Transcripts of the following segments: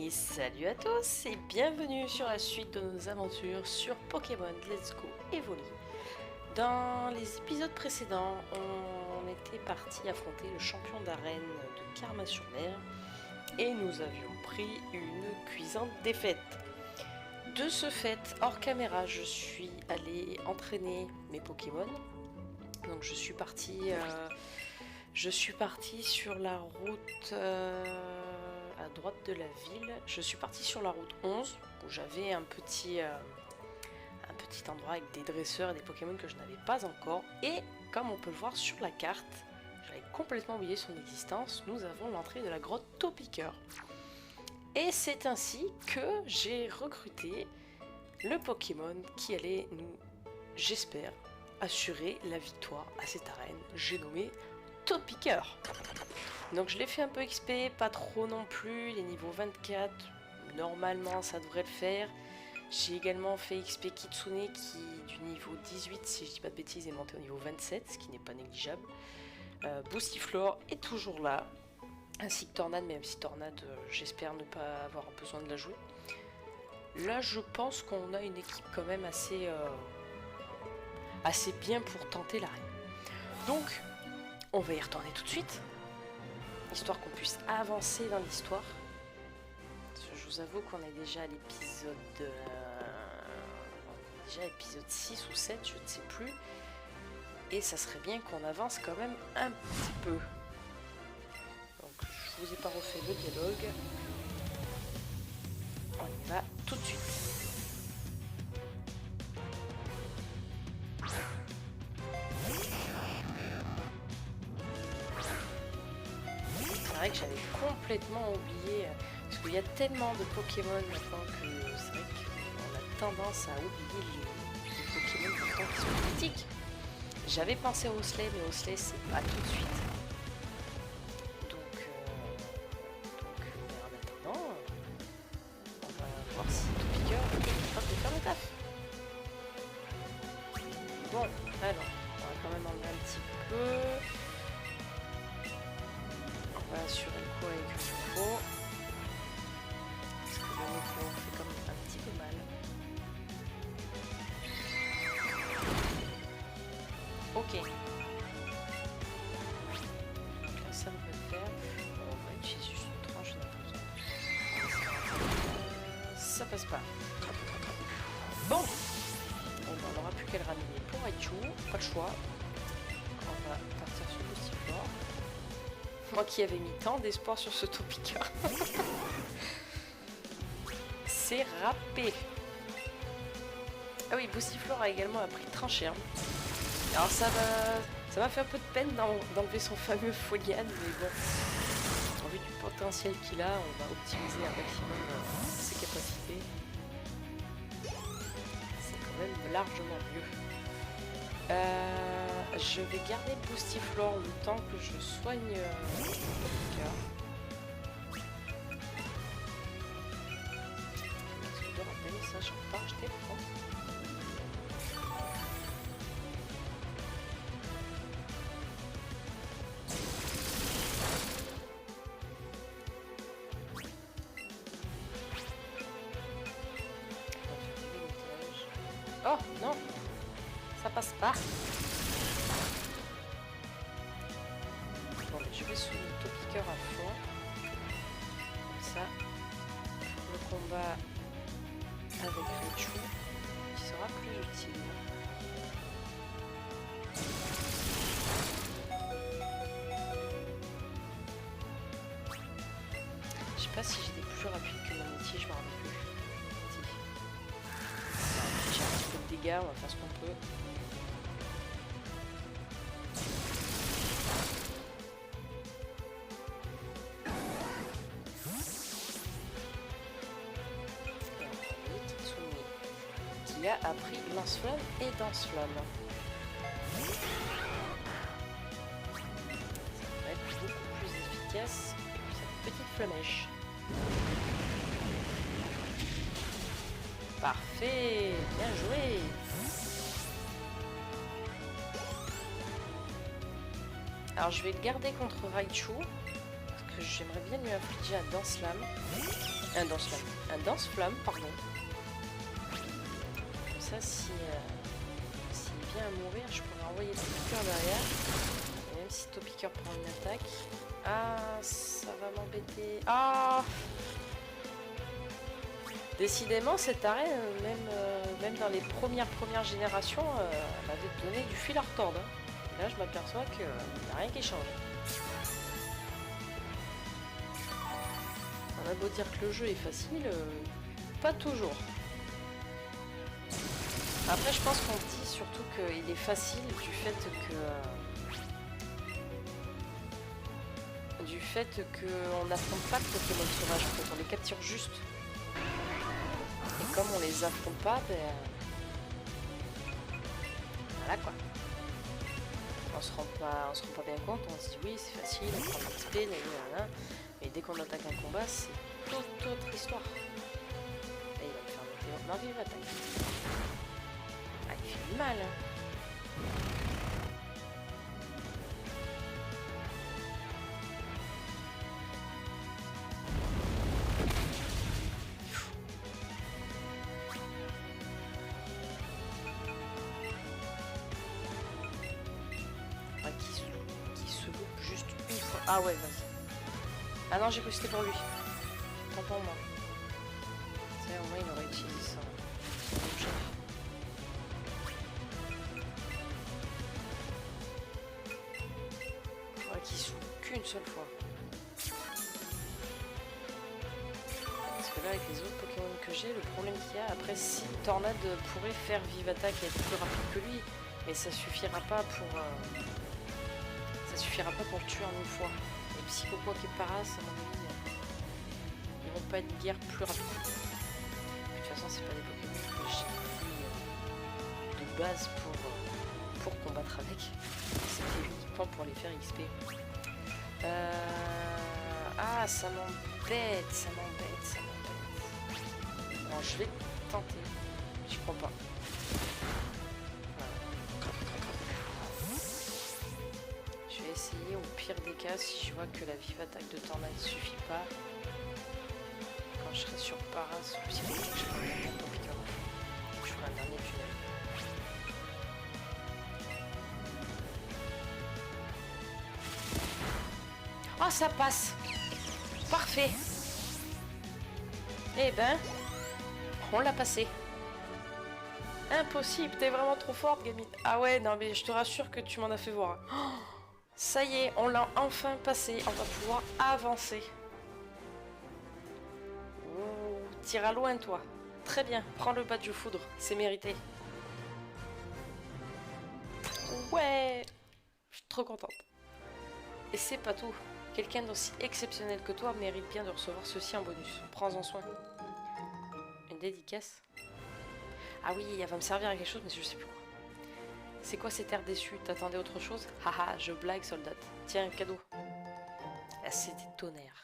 Et salut à tous et bienvenue sur la suite de nos aventures sur Pokémon Let's Go Evoli. Dans les épisodes précédents, on était parti affronter le champion d'arène de Karma-sur-Mer et nous avions pris une cuisante défaite. De ce fait, hors caméra, je suis allée entraîner mes Pokémon. Donc je suis partie sur la route à droite de la ville. Je suis partie sur la route 11 où j'avais un petit endroit avec des dresseurs et des Pokémon que je n'avais pas encore. Et comme on peut le voir sur la carte, j'avais complètement oublié son existence, nous avons l'entrée de la grotte Topiqueur. Et c'est ainsi que j'ai recruté le Pokémon qui allait nous, j'espère, assurer la victoire à cette arène. J'ai nommé Topiqueur. Donc je l'ai fait un peu XP, pas trop non plus, les niveaux 24, normalement ça devrait le faire. J'ai également fait XP Kitsune qui du niveau 18, si je dis pas de bêtises, est monté au niveau 27, ce qui n'est pas négligeable. Boostiflore est toujours là, ainsi que Tornade, même si Tornade, j'espère ne pas avoir besoin de la jouer. Là je pense qu'on a une équipe quand même assez bien pour tenter l'arène. Donc on va y retourner tout de suite, histoire qu'on puisse avancer dans l'histoire. Je vous avoue qu'on est déjà à l'épisode 6 ou 7, je ne sais plus. Et ça serait bien qu'on avance quand même un petit peu. Donc je vous ai pas refait le dialogue. On y va tout de suite. C'est vrai que j'avais complètement oublié, parce qu'il y a tellement de Pokémon maintenant que c'est vrai qu'on a tendance à oublier les Pokémon pourtant qui sont critiques. J'avais pensé au Osley, mais Osley c'est pas tout de suite. Donc en attendant, on va voir si Topiqueur est capable de faire le taf. Bon, alors, on va quand même enlever un petit peu. On va assurer le coup avec le micro. Parce que le micro fait quand même un petit peu mal. Ok. Donc là ça devrait le faire. On va utiliser juste une tranche, on a besoin. Ça passe pas. Bon. On n'aura plus qu'à le ramener pour Raichu. Pas le choix. On va partir sur le Boostiflore. Moi qui avais mis tant d'espoir sur ce Topiqueur. C'est râpé. Ah oui, Boostiflore a également appris Trancherne. Alors ça m'a fait un peu de peine d'enlever son fameux Foliade, mais bon, en vue du potentiel qu'il a, on va optimiser un maximum ses capacités. C'est quand même largement mieux. Je vais garder Boostiflore le temps que je soigne Topiqueur. Est-ce que je dois rappeler ça? Je peux pas acheter le temps. Oh non, ça passe pas. Bon, mais je vais soulever Topiqueur à fond. Comme ça, le combat avec Raichu qui sera plus utile. Je sais pas si j'ai des plus rapides que mon outil, je m'en rappelle plus. J'ai un petit peu de dégâts, on va faire ce qu'on peut. Qui a appris lance-flamme et danse-flamme. Ça va être beaucoup plus efficace que cette petite flamèche. Parfait, bien joué. Alors je vais le garder contre Raichu, parce que que j'aimerais bien lui infliger un danse-flamme. Un danse-flamme. Un danse-flamme, pardon. Comme ça, s'il vient à mourir, je pourrais envoyer Topiqueur derrière. Et même si Topiqueur prend une attaque. Ah, ça va m'embêter. Ah! Décidément, cet arrêt, même dans les premières générations, m'avait donné du fil à retordre. Et là, je m'aperçois qu'il n'y a rien qui change. On a beau dire que le jeu est facile, pas toujours. Après, je pense qu'on dit surtout qu'il est facile du fait qu'on n'affronte pas de Pokémon sauvages, en fait, on les capture juste. Et comme on les affronte pas, ben... voilà quoi. On se rend pas bien compte, on se dit oui c'est facile, on prend l'XP, mais dès qu'on attaque un combat, c'est toute autre histoire. Et il va me faire monter ma vive attaque. Ah, il fait mal hein. Ah ouais, vas-y. Ah non, j'ai cru que c'était pour lui. Tant pour moi. Tu sais, au moins il aurait utilisé ça. Faudrait qu'il s'ouvre qu'une seule fois. Parce que là, avec les autres Pokémon que j'ai, le problème qu'il y a, après, si Tornade pourrait faire Vive Attaque et être plus rapide que lui, mais ça suffira pas pour... ça suffira pas pour le tuer en une fois. Les Psychopoc et Paras, à mon avis, ils vont pas être guère plus rapides. De toute façon, c'est pas des Pokémon que j'ai pris de base pour combattre avec. C'était uniquement pour les faire XP. Ah, ça m'embête, ça m'embête, ça m'embête. Alors, je vais tenter. J'y crois pas. Je vais essayer au pire des cas si je vois que la vive attaque de Tornade ne suffit pas. Quand je serai sur Paras ou si je ferai un Topiqueur. Je ferai un dernier tunnel. Oh, ça passe! Parfait! Eh ben, on l'a passé. Impossible, t'es vraiment trop forte, gamine. Ah ouais, non mais je te rassure que tu m'en as fait voir. Oh, ça y est, on l'a enfin passé. On va pouvoir avancer. Oh, t'iras loin, toi. Très bien, prends le badge foudre, c'est mérité. Ouais, je suis trop contente. Et c'est pas tout. Quelqu'un d'aussi exceptionnel que toi mérite bien de recevoir ceci en bonus. Prends-en soin. Une dédicace. Ah oui, elle va me servir à quelque chose, mais je sais plus quoi. C'est quoi cet air déçu? T'attendais autre chose? Haha, je blague, soldate. Tiens, un cadeau. La CT tonnerre.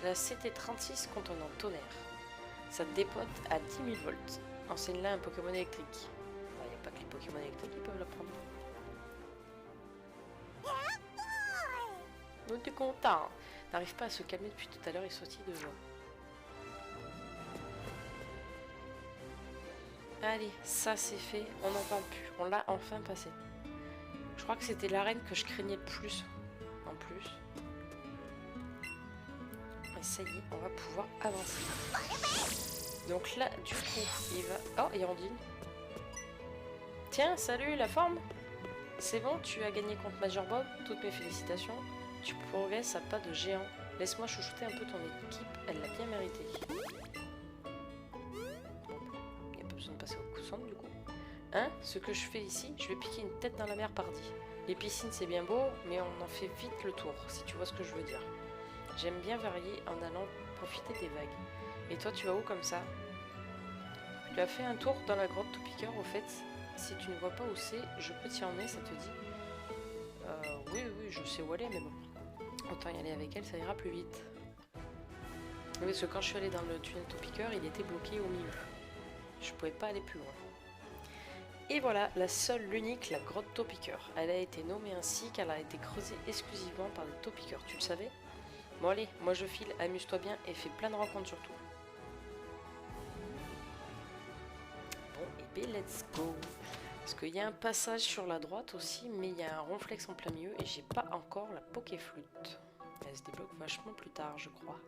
La CT36 contenant tonnerre. Ça dépote à 10 000 volts. Enseigne-la un Pokémon électrique. Il n'y a pas que les Pokémon électriques qui peuvent la prendre. On est content. N'arrive pas à se calmer depuis tout à l'heure, il sautille de joie. Allez, ça c'est fait, on n'en parle plus, on l'a enfin passé. Je crois que c'était l'arène que je craignais le plus, en plus. Et ça y est, on va pouvoir avancer. Donc là, du coup, il va... Oh, Hirondine. Tiens, salut, la forme. C'est bon, tu as gagné contre Major Bob, toutes mes félicitations. Tu progresses à pas de géant. Laisse-moi chouchouter un peu ton équipe, elle l'a bien mérité. Du coup. Hein? Ce que je fais ici, je vais piquer une tête dans la mer pardi. Les piscines c'est bien beau, mais on en fait vite le tour, si tu vois ce que je veux dire. J'aime bien varier en allant profiter des vagues. Et toi tu vas où comme ça? Tu as fait un tour dans la grotte Topiqueur au fait. Si tu ne vois pas où c'est, je peux t'y emmener, ça te dit? Oui, je sais où aller, mais bon. Autant y aller avec elle, ça ira plus vite. Oui, parce que quand je suis allée dans le tunnel Topiqueur, il était bloqué au milieu. Je pouvais pas aller plus loin. Et voilà, la seule, l'unique, la grotte taupiqueur. Elle a été nommée ainsi car elle a été creusée exclusivement par des taupiqueurs, tu le savais? Bon allez, moi je file, amuse-toi bien et fais plein de rencontres surtout. Bon, et bien let's go. Parce qu'il y a un passage sur la droite aussi, mais il y a un ronflex en plein milieu et j'ai pas encore la Pokéflûte. Elle se débloque vachement plus tard, je crois.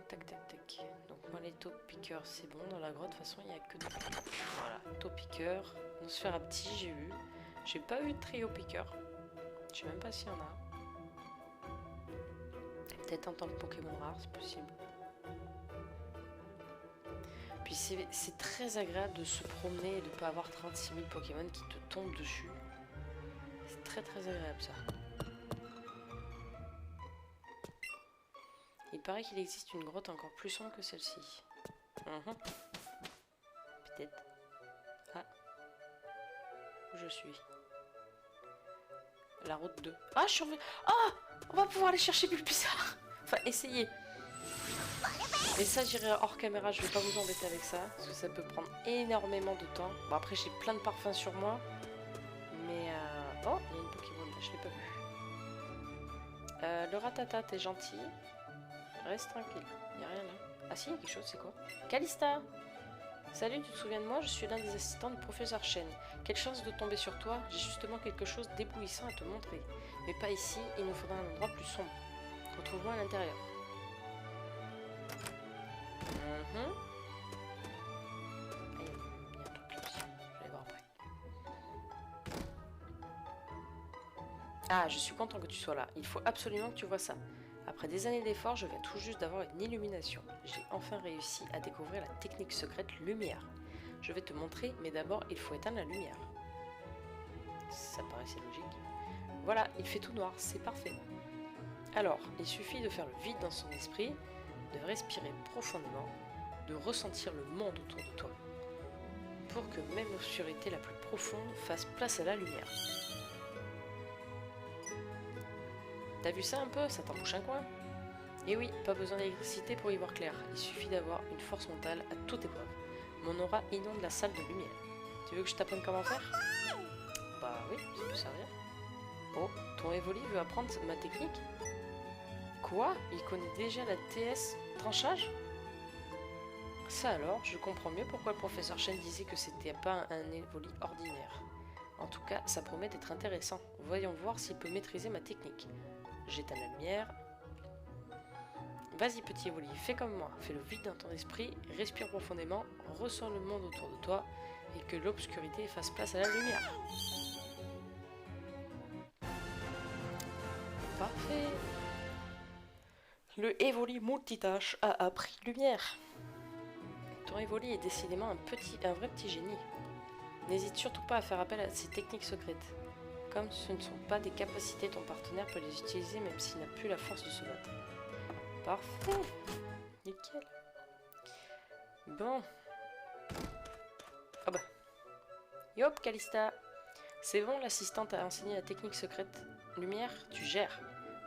Tac tac tac. Donc moi les taupiqueurs c'est bon, dans la grotte de toute façon il n'y a que des... Voilà, taupiqueurs, Nosferapti j'ai eu. J'ai pas eu de trio piqueur. Je sais même pas s'il y en a. Peut-être en tant que Pokémon rare, c'est possible. Puis c'est très agréable de se promener et de ne pas avoir 36 000 Pokémon qui te tombent dessus. C'est très très agréable ça. Il paraît qu'il existe une grotte encore plus sombre que celle-ci. Peut-être. Ah. Où je suis? La route 2. Ah, je suis revenue. Ah, on va pouvoir aller chercher Bulbizarre. Enfin, essayer. Et ça, j'irai hors caméra. Je vais pas vous embêter avec ça. Parce que ça peut prendre énormément de temps. Bon, après, j'ai plein de parfums sur moi. Mais... Oh, il y a une Pokéball. Je l'ai pas vue. Le Ratata, t'es gentil. Reste tranquille. Il n'y a rien là. Ah si, il y a quelque chose. C'est quoi? Calista! Salut, tu te souviens de moi? Je suis l'un des assistants du professeur Chen. Quelle chance de tomber sur toi. J'ai justement quelque chose d'éblouissant à te montrer. Mais pas ici, il nous faudra un endroit plus sombre. Retrouve-moi à l'intérieur. Ah, il y a un truc là aussi. Je vais voir après. Ah, je suis content que tu sois là. Il faut absolument que tu vois ça. Après des années d'efforts, je viens tout juste d'avoir une illumination. J'ai enfin réussi à découvrir la technique secrète lumière. Je vais te montrer, mais d'abord, il faut éteindre la lumière. Ça paraissait logique. Voilà, il fait tout noir, c'est parfait. Alors, il suffit de faire le vide dans son esprit, de respirer profondément, de ressentir le monde autour de toi, pour que même l'obscurité la plus profonde fasse place à la lumière. T'as vu ça un peu? Ça t'en bouche un coin? Et oui, pas besoin d'électricité pour y voir clair. Il suffit d'avoir une force mentale à toute épreuve. Mon aura inonde la salle de lumière. Tu veux que je t'apprenne comment faire? Bah oui, ça peut servir. Oh, ton Evoli veut apprendre ma technique? Quoi? Il connaît déjà la TS tranchage? Ça alors, je comprends mieux pourquoi le professeur Chen disait que c'était pas un Evoli ordinaire. En tout cas, ça promet d'être intéressant. Voyons voir s'il peut maîtriser ma technique. J'éteins la lumière. Vas-y petit Evoli, fais comme moi. Fais le vide dans ton esprit, respire profondément, ressens le monde autour de toi et que l'obscurité fasse place à la lumière. Parfait. Le Evoli multitâche a appris lumière. Ton Evoli est décidément un vrai petit génie. N'hésite surtout pas à faire appel à ces techniques secrètes. Comme ce ne sont pas des capacités, ton partenaire peut les utiliser même s'il n'a plus la force de se battre. Parfait. Nickel. Bon. Ah bah. Yop, Calista. C'est bon, l'assistante a enseigné la technique secrète. Lumière, tu gères.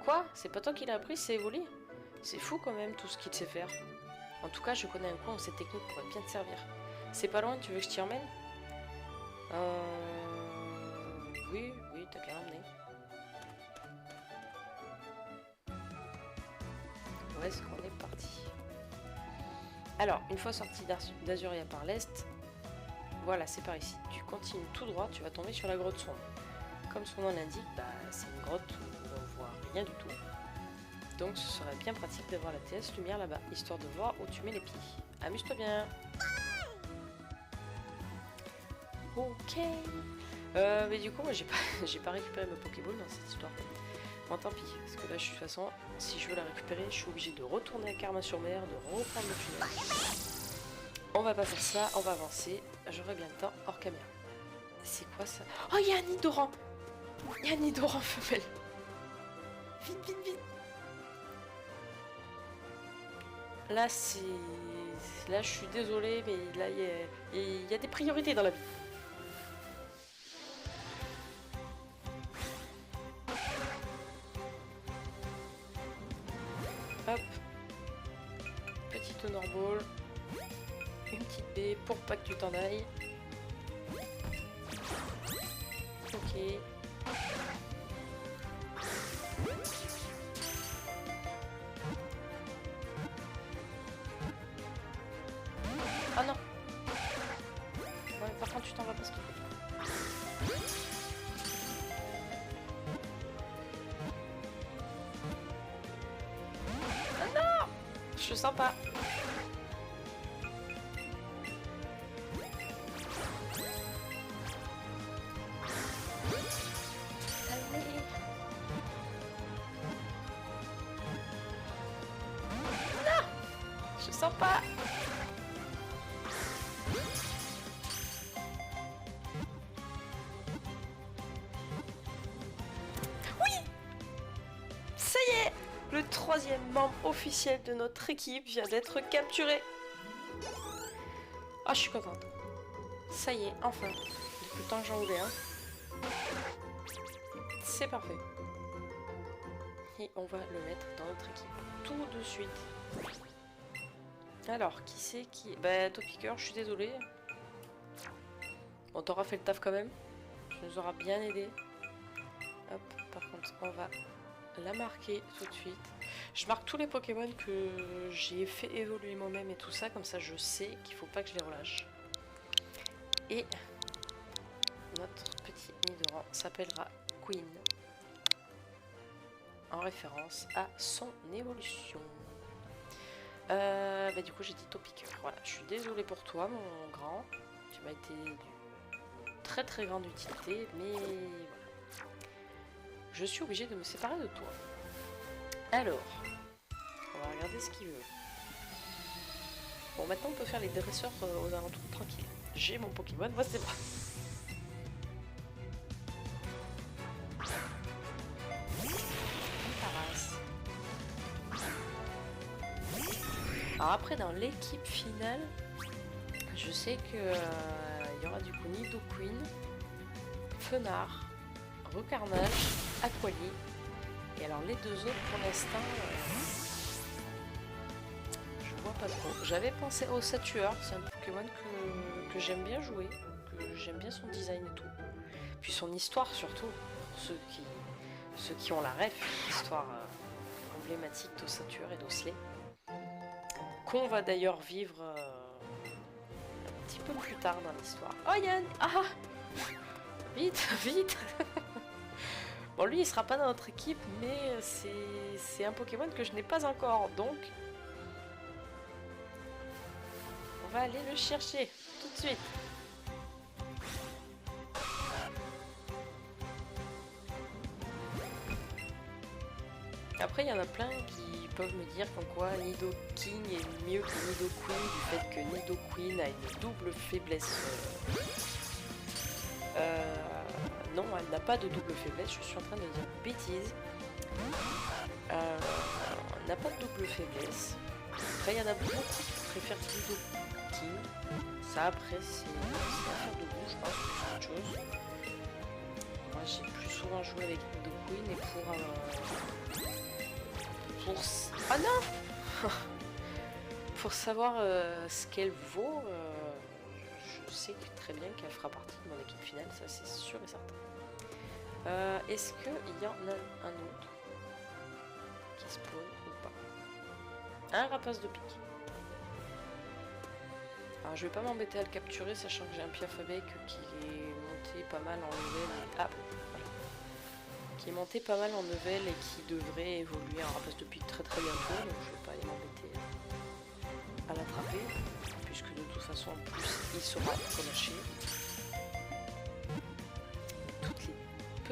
Quoi? C'est pas toi qui l'as appris, c'est Evoli? C'est fou quand même tout ce qu'il sait faire. En tout cas, je connais un coin où cette technique pourrait bien te servir. C'est pas loin, tu veux que je t'y emmène? Oui, t'as qu'à l'emmener. Où est-ce qu'on est parti? Alors, une fois sorti d'Azuria par l'est, voilà, c'est par ici. Tu continues tout droit, tu vas tomber sur la grotte sombre. Comme son nom l'indique, bah, c'est une grotte où on voit rien du tout. Donc ce serait bien pratique d'avoir la TS lumière là-bas, histoire de voir où tu mets les pieds. Amuse-toi bien. Ok. Mais du coup, moi j'ai pas récupéré ma Pokéball dans cette histoire. Bon, tant pis, parce que là, de toute façon, si je veux la récupérer, je suis obligé de retourner à Karma-sur-Mer, de reprendre le tunnel. On va pas faire ça, on va avancer. J'aurai bien le temps hors caméra. C'est quoi ça? Oh, il y a un Nidoran! Il y a un Nidoran femelle! Vite, vite, vite! Là, c'est... Là, je suis désolée, mais là, il y a des priorités dans la vie. Hop. Petite Honor Ball. Une petite baie pour pas que tu t'en ailles. Ok. Ah non. Ouais, par contre, tu t'en vas pas stopper. Ah non! Je sens pas. Allez. Non! Je sens pas. Ça y est, le troisième membre officiel de notre équipe vient d'être capturé. Ah, je suis contente. Ça y est, enfin. Depuis le temps que j'en voulais un. C'est parfait. Et on va le mettre dans notre équipe tout de suite. Alors, qui c'est qui... Bah, Topiqueur, je suis désolée. On t'aura fait le taf quand même. Tu nous auras bien aidé. Hop, par contre, on va la marquer tout de suite. Je marque tous les Pokémon que j'ai fait évoluer moi-même et tout ça, comme ça je sais qu'il faut pas que je les relâche. Et notre petit Nidoran s'appellera Queen, en référence à son évolution. Bah du coup j'ai dit Topiqueur. Voilà, je suis désolée pour toi mon grand. Tu m'as été d'une très très grande utilité, mais voilà. Je suis obligée de me séparer de toi. Alors, on va regarder ce qu'il veut. Bon, maintenant on peut faire les dresseurs aux alentours tranquille. J'ai mon Pokémon, moi c'est moi. Alors après, dans l'équipe finale, je sais que il y aura du coup Nidoqueen, Fenard, Recarnage, Aquali. Et alors les deux autres pour l'instant, je vois pas trop. J'avais pensé au Satueur, c'est un Pokémon que j'aime bien jouer, que j'aime bien son design et tout. Puis son histoire surtout, pour ceux qui ont la ref, l'histoire emblématique d'Ossature et d'Osley. Qu'on va d'ailleurs vivre un petit peu plus tard dans l'histoire. Oh Yann! Ah! Vite, vite! Bon, lui il sera pas dans notre équipe, mais c'est un Pokémon que je n'ai pas encore, donc on va aller le chercher tout de suite. Après, il y en a plein qui peuvent me dire comme quoi Nidoking est mieux que Nidoqueen du fait que Nidoqueen a une double faiblesse. Non, elle n'a pas de double faiblesse, je suis en train de dire bêtise. Elle n'a pas de double faiblesse. Après, il y en a beaucoup qui préfèrent Nidoking. Ça, après, c'est affaire de goût, je pense, que c'est autre chose. Moi, j'ai plus souvent joué avec Nidoqueen et ah non. Pour savoir ce qu'elle vaut, je sais très bien qu'elle fera partie de mon équipe finale, ça c'est sûr et certain. Est-ce qu'il y en a un autre qui spawn ou pas? Un rapace de pique. Alors je vais pas m'embêter à le capturer, sachant que j'ai un Piafabec qui est monté pas mal en level. Ah, voilà. Qui est monté pas mal en level et qui devrait évoluer en rapace de pique très très bientôt, donc je vais pas aller m'embêter à l'attraper, puisque de toute façon en plus il sera relâché. Toutes les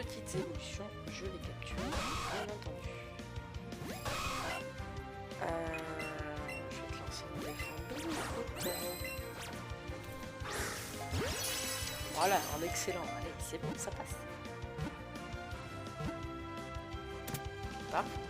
petites évolutions, je les capture, bien entendu. Je vais te lancer une défense. Voilà, en excellent, allez, c'est bon, ça passe. Parfait.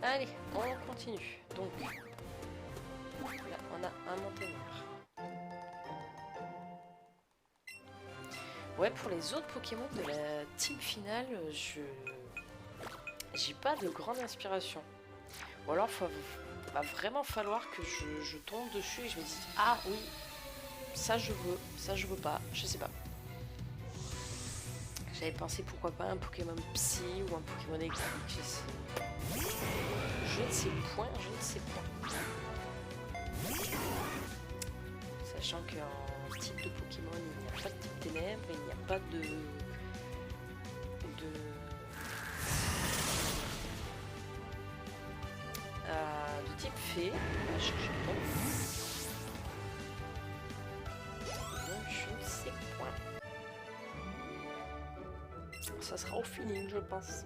Allez, on continue. Donc, là, on a un monténard. Ouais, pour les autres Pokémon de la team finale, j'ai pas de grande inspiration. Ou alors, va vraiment falloir que je tombe dessus et je me dise, ah oui, ça je veux pas, je sais pas. J'avais pensé pourquoi pas un Pokémon Psy ou un Pokémon électrique, je ne sais point, je ne sais pas. Sachant qu'en type de Pokémon, il n'y a pas de type ténèbres, il n'y a pas de type fée. On va chercher le nom. Donc je ne sais point. Ça sera au feeling, je pense.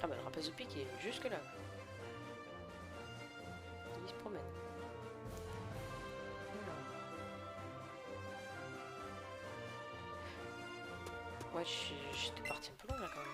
Ah bah le rapace de pique est jusque là. Il se promène. Ouais, j'étais parti un peu loin là quand même.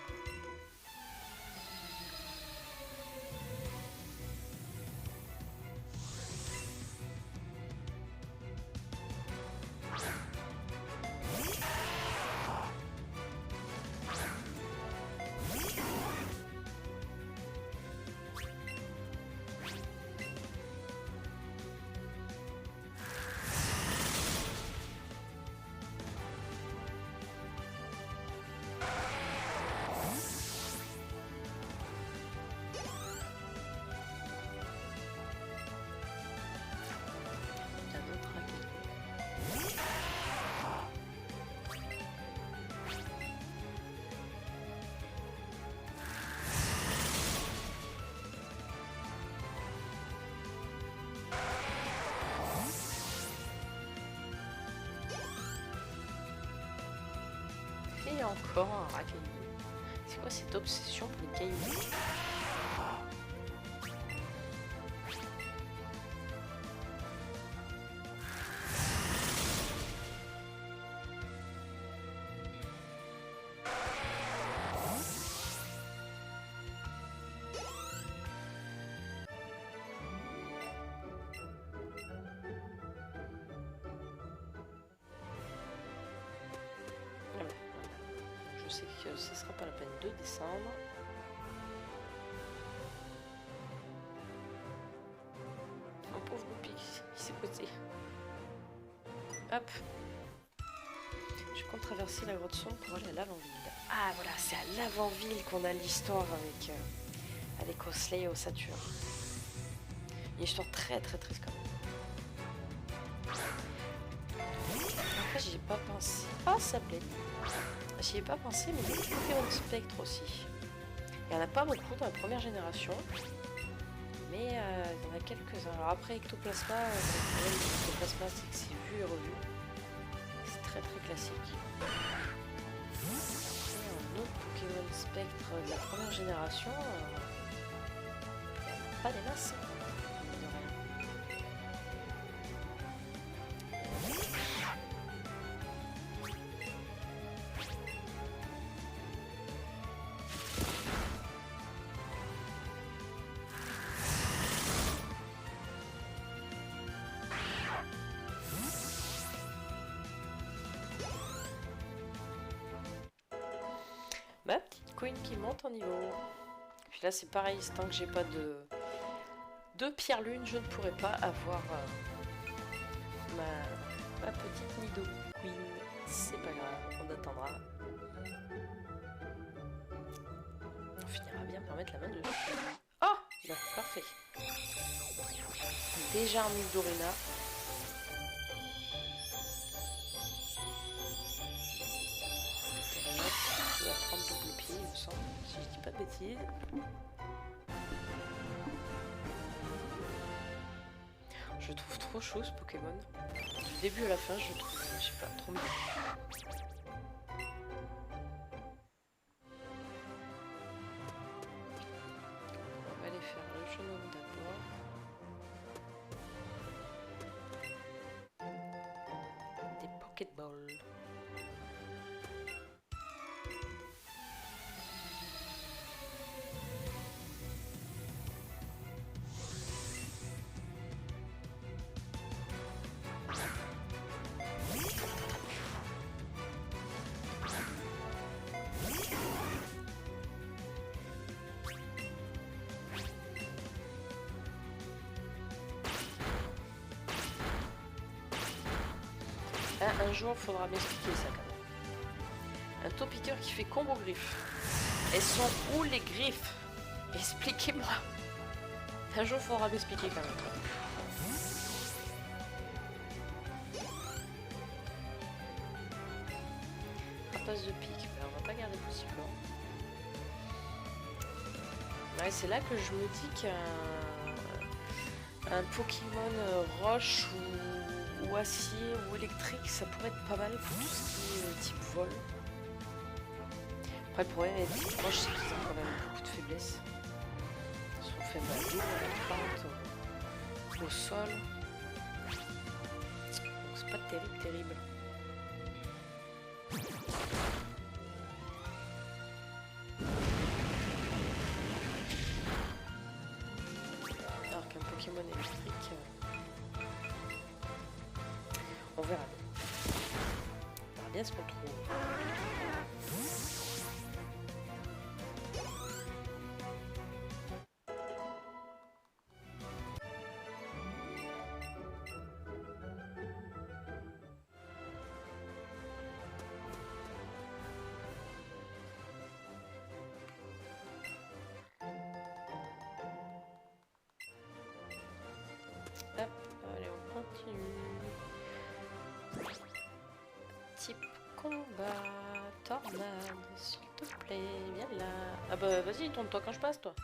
Et encore un Rakeni. C'est quoi cette obsession pour les cailloux? Je sais que ce sera pas la peine de descendre. Mon pauvre Loupi qui s'est posé. Hop. Je compte traverser la grotte sombre pour aller à Lavanville. Ah voilà, c'est à Lavanville qu'on a l'histoire avec Osley et Ossature. Une histoire très triste quand même. Après j'y ai pas pensé. Ah ça plaît. J'y ai pas pensé, mais il y a des Pokémon Spectre aussi. Il n'y en a pas beaucoup dans la première génération, mais il y en a quelques-uns. Alors après Ectoplasma, le problème de Ectoplasma, c'est que c'est vu et revu. C'est très classique. Et un autre Pokémon Spectre de la première génération, pas des masses. Ma petite queen qui monte en niveau. Puis là c'est pareil, tant que j'ai pas de pierre lune, je ne pourrai pas avoir ma petite Nido Queen. C'est pas grave, on attendra. On finira bien par mettre la main dessus. Oh bien, parfait. Déjà un Dorina. Je dois prendre double pied, il me semble, si je dis pas de bêtises. Je trouve trop chaud ce Pokémon. Du début à la fin, je trouve, je sais pas, trop mignon. On va aller faire le jeune homme d'abord. Des Pokéballs. Un jour, faudra m'expliquer ça quand même. Un taupiqueur qui fait combo griffes. Elles sont où les griffes? Expliquez-moi. Un jour, faudra m'expliquer quand même. Rapace de pique, mais on va pas garder possible. Ouais, c'est là que je me dis qu'un Pokémon roche ou acier ou électrique, ça pourrait être pas mal pour tout ce qui est type vol. Après, le problème avec les types roches, c'est qu'ils ont quand même beaucoup de faiblesse. Ils sont faibles à l'eau, à la pente, au sol. Donc c'est pas terrible. Alors qu'un Pokémon électrique, on verra bien. On verra bien ce qu'on trouve. Hop, allez, on continue. Type combat, tornade, s'il te plaît, viens là. Ah bah vas-y, tourne-toi quand je passe, toi.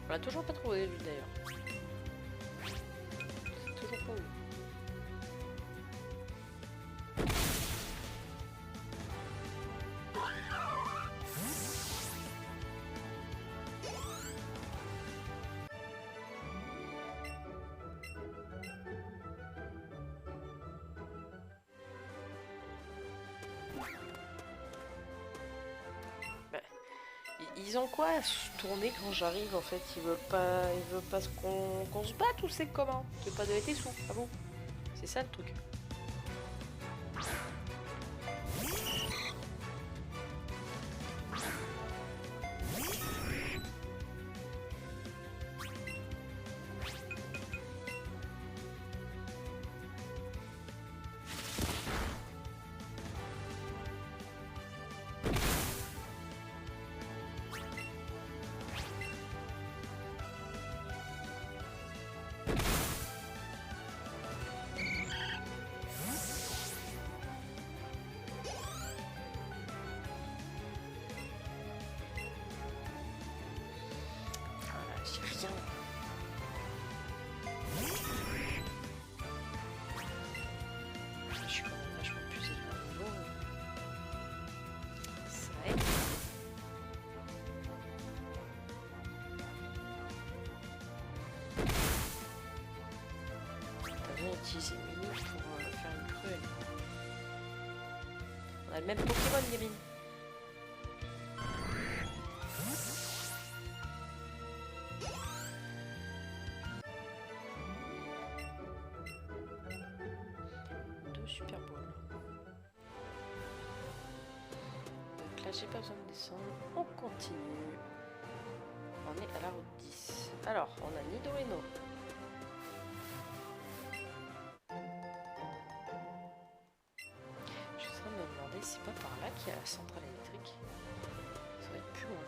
On l'a toujours pas trouvé, lui, d'ailleurs. C'est toujours pas où. Ils ont quoi à se tourner quand j'arrive en fait? Ils veulent pas qu'on se batte ou c'est comment? Tu veux pas donner tes sous, ah bon? C'est ça le truc. Rien. Je suis quand même vachement plus élevé au niveau. Ça aide. T'as bien utilisé Mini pour faire une crue. On a le même Pokémon, gamine. Super Bowl. Donc là j'ai pas besoin de descendre. On continue. On est à la route 10. Alors on a Nidoeno. Je suis en train de me demander si c'est pas par là qu'il y a la centrale électrique. Ça va être plus loin.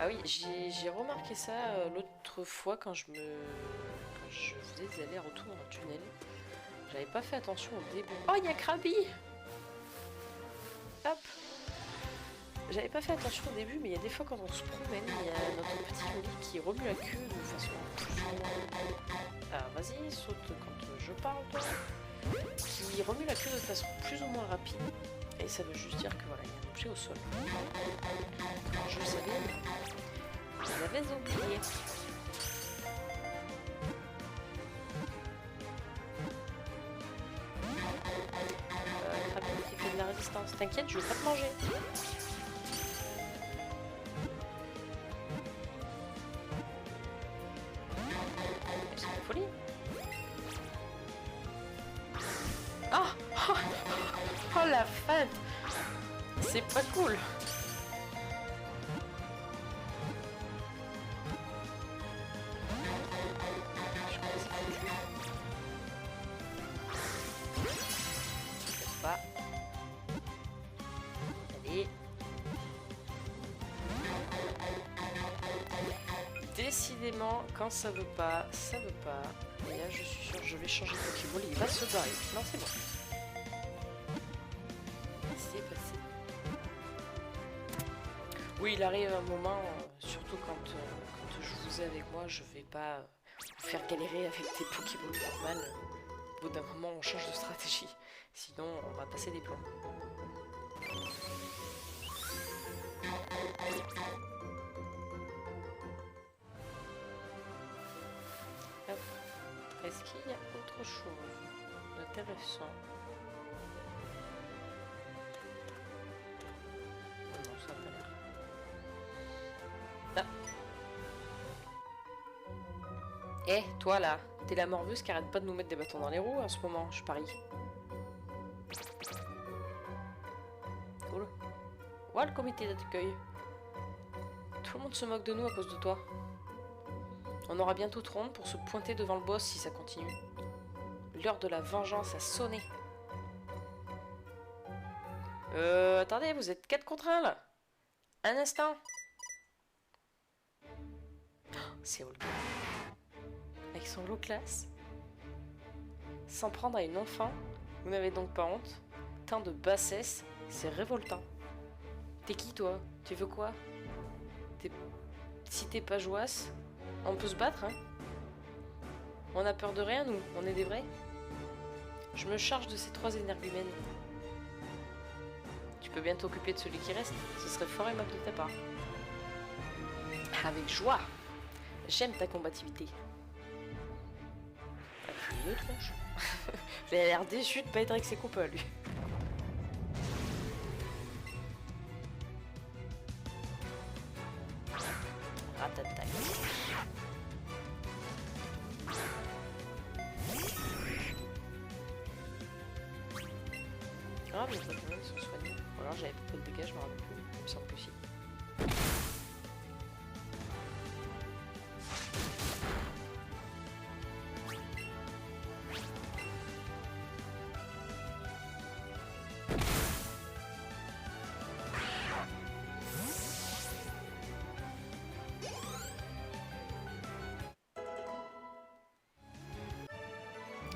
Ah oui, j'ai remarqué ça l'autre fois quand je faisais des allers-retours dans le tunnel. J'avais pas fait attention au début. Oh, il y a Krabi! Hop! J'avais pas fait attention au début, mais il y a des fois quand on se promène, il y a notre petit colis qui remue la queue de façon... Ah, vas-y, saute quand je parle, toi. Qui remue la queue de façon plus ou moins rapide. Et ça veut juste dire que voilà, il y a un objet au sol. Je le savais, j'avais oublié. Crabe qui fait de la résistance. T'inquiète, je vais pas te manger. la feinte. C'est pas cool. Pas. Allez. Décidément, quand ça veut pas, ça veut pas. Et là, je suis sûre, je vais changer de Pokéball. Il va se barrer. Non, c'est bon. C'est passé. Oui, il arrive un moment, surtout quand je vous ai avec moi, je vais pas vous faire galérer avec des Pokéballs normales. Au bout d'un moment, on change de stratégie. Sinon, on va passer des plombs. Hop. Est-ce qu'il y a autre chose d'intéressant? Non, ça n'a pas l'air. Ah. Eh, toi là, t'es la morveuse qui arrête pas de nous mettre des bâtons dans les roues en ce moment, je parie. Cool. Voilà le comité d'accueil. Tout le monde se moque de nous à cause de toi. On aura bientôt 30 pour se pointer devant le boss si ça continue. L'heure de la vengeance a sonné. Attendez, vous êtes 4 contre 1 là. Un instant. Oh, c'est Olga. Avec son low class. S'en prendre à une enfant, vous n'avez donc pas honte? Tant de bassesse, c'est révoltant. T'es qui toi? Tu veux quoi? Si t'es pas jouasse, on peut se battre, hein? On a peur de rien, nous, on est des vrais. Je me charge de ces 3 énergumènes. Tu peux bien t'occuper de celui qui reste, ce serait fort aimable de ta part. Avec joie. J'aime ta combativité. Une tronche. Il a l'air déçu de pas être avec ses copains, lui. Ratatac. Ah, mais les Pokémon sont soignés. Ou alors j'avais pas de dégâts, je me rappelle plus. Il me semble que si.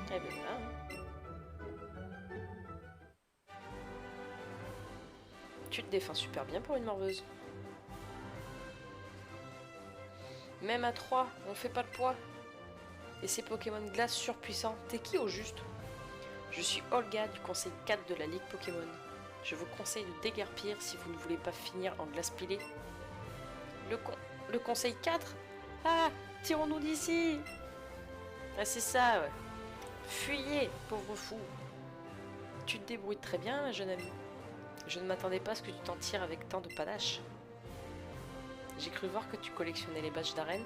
Eh ben voilà. Tu te défends super bien pour une morveuse. Même à 3, on fait pas le poids. Et ces Pokémon glace surpuissants, t'es qui au juste? Je suis Olga du conseil 4 de la Ligue Pokémon. Je vous conseille de déguerpir si vous ne voulez pas finir en glace pilée. Le conseil 4? Ah, tirons-nous d'ici! Ah, c'est ça, ouais. Fuyez, pauvre fou. Tu te débrouilles très bien, ma jeune amie. Je ne m'attendais pas à ce que tu t'en tires avec tant de panache. J'ai cru voir que tu collectionnais les badges d'arène.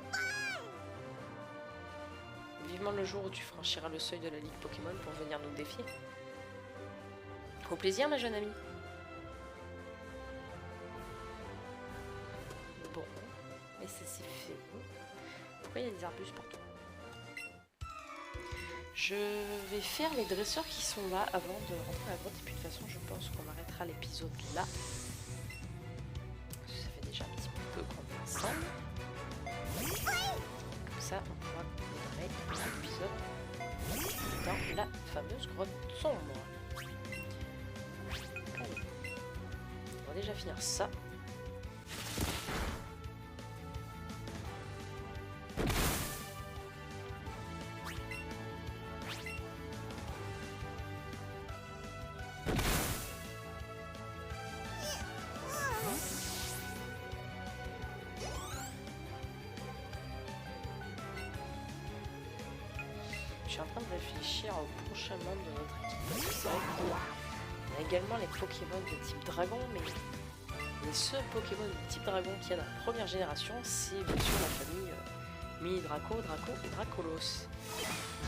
Vivement le jour où tu franchiras le seuil de la Ligue Pokémon pour venir nous défier. Au plaisir, ma jeune amie. Bon, mais ça c'est fait. Pourquoi il y a des arbustes partout? Je vais faire les dresseurs qui sont là avant de rentrer à la grotte. Et puis de toute façon, je pense qu'on arrêtera l'épisode là. Ça fait déjà un petit peu qu'on est ensemble. Comme ça, on pourra démarrer l'épisode dans la fameuse grotte sombre. Allez. On va déjà finir ça. Je suis en train de réfléchir au prochain membre de notre équipe. Parce que c'est vrai qu'on a également les Pokémon de type dragon, mais les seuls Pokémon de type dragon qu'il y a dans la première génération, c'est bien sûr la famille Mini Draco, Draco et Dracolos. Ce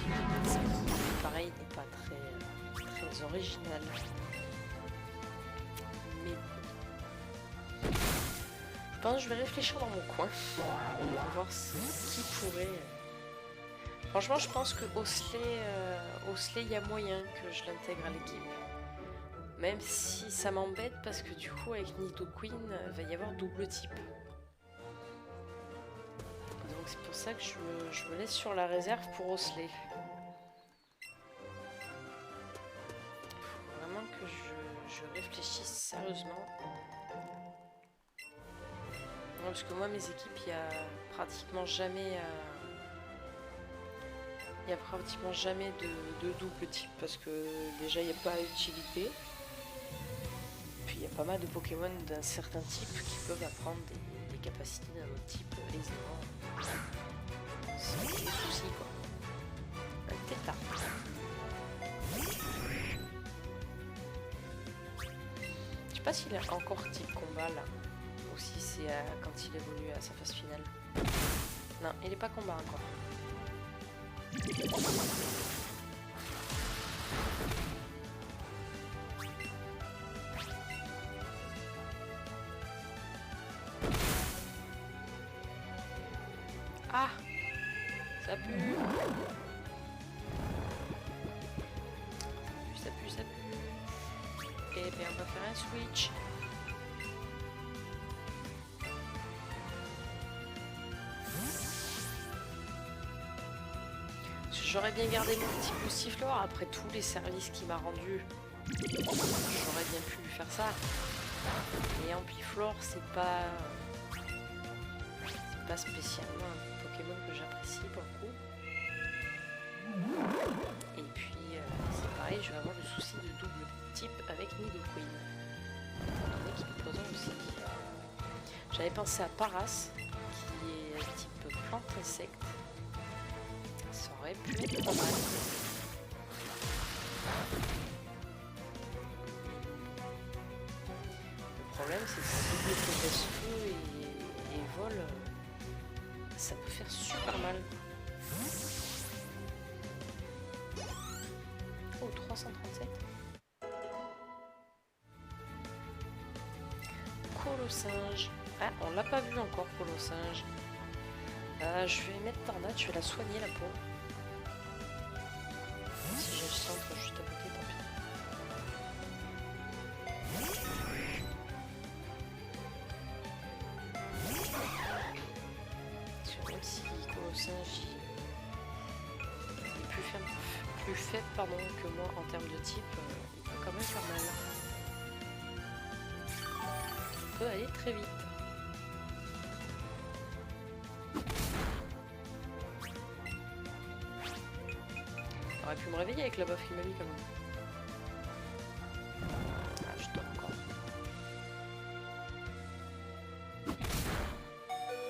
qui, pareil, n'est pas très original. pense que je vais réfléchir dans mon coin. Pour voir qui pourrait... Franchement, je pense que Osley, il y a moyen que je l'intègre à l'équipe. Même si ça m'embête parce que du coup, avec Nidoqueen, il va y avoir double type. Donc c'est pour ça que je me laisse sur la réserve pour Osley. Il faut vraiment que je réfléchisse sérieusement. Non, parce que moi, mes équipes, il y a pratiquement jamais... Il n'y a pratiquement jamais de double type parce que déjà il n'y a pas d'utilité. Puis il y a pas mal de Pokémon d'un certain type qui peuvent apprendre des capacités d'un autre type aisément. Sans des soucis quoi. Un tétard. Je sais pas s'il est encore type combat là. Ou si c'est quand il évolue à sa phase finale. Non, il est pas combat encore. Ah, ça pue. Ça pue. Et bien on va faire un switch. J'aurais bien gardé mon petit Boustiflore après tous les services qu'il m'a rendus. J'aurais bien pu lui faire ça. Et Ampiflore, c'est pas spécialement un Pokémon que j'apprécie beaucoup. Et puis, c'est pareil, je vais avoir le souci de double type avec Nidoqueen. Étant qu'il est poison aussi. J'avais pensé à Paras, qui est type plante-insecte. Ça aurait pu être pas mal. Le problème, c'est que si double progresse feu et vol, ça peut faire super mal. Oh, 337. Colossinge. Ah, on l'a pas vu encore, Colossinge. Je vais mettre Tornade, je vais la soigner la peau. Si j'ai le centre juste à côté, tant pis. Même si Colossinge est plus faible pardon, que moi en termes de type, il peut quand même faire mal. Il peut aller très vite. J'aurais pu me réveiller avec la baffe qu'il m'a mis quand même. Ah, je dors encore.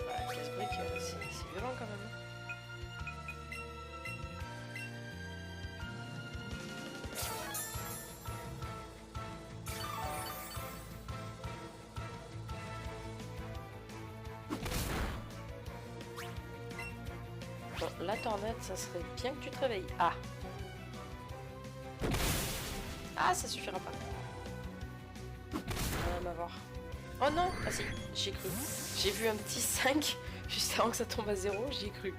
Voilà, casse-brique, c'est violent quand même. Bon, la tornade, ça serait bien que tu te réveilles. Ah! Ah, ça suffira pas. On va voir. Oh non! Ah si, j'y ai cru. J'ai vu un petit 5 juste avant que ça tombe à 0, j'y ai cru.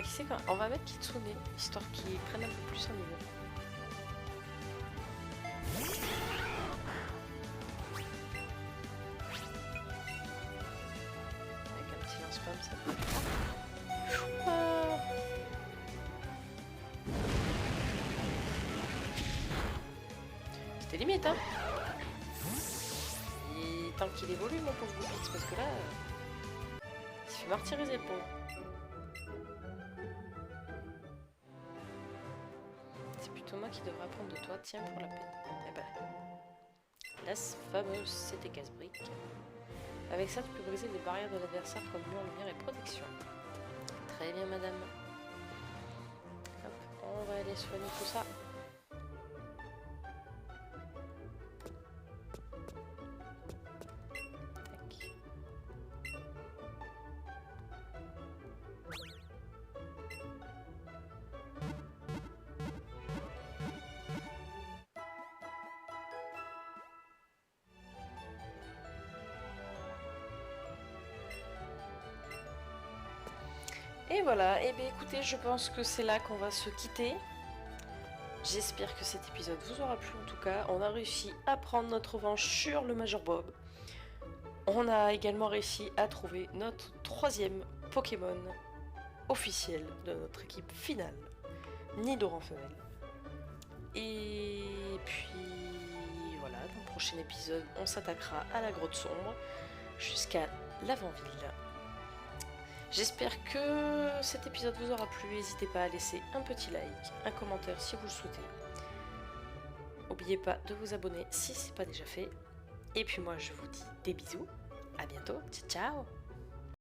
Qui c'est quoi? On va mettre Kitsune, histoire qu'il prenne un peu plus en niveau. Avec un petit lance-flamme, ça peut être ça. C'était limite, hein? Et tant qu'il évolue, mon pauvre Goupix, parce que là, il se fait martyriser le pauvre. C'est plutôt moi qui devrais apprendre de toi, tiens pour la peine. Eh ben, la fameuse c'était casse-brique. Avec ça, tu peux briser les barrières de l'adversaire comme mur, lumière et protection. Très bien, madame. Hop, on va aller soigner tout ça. Et voilà, et bien écoutez, je pense que c'est là qu'on va se quitter. J'espère que cet épisode vous aura plu en tout cas. On a réussi à prendre notre revanche sur le Major Bob. On a également réussi à trouver notre 3e Pokémon officiel de notre équipe finale, Nidoran femelle. Et puis voilà, dans le prochain épisode, on s'attaquera à la grotte sombre jusqu'à l'avant-ville. J'espère que cet épisode vous aura plu. N'hésitez pas à laisser un petit like, un commentaire si vous le souhaitez. N'oubliez pas de vous abonner si ce n'est pas déjà fait. Et puis moi, je vous dis des bisous. À bientôt. Ciao, ciao.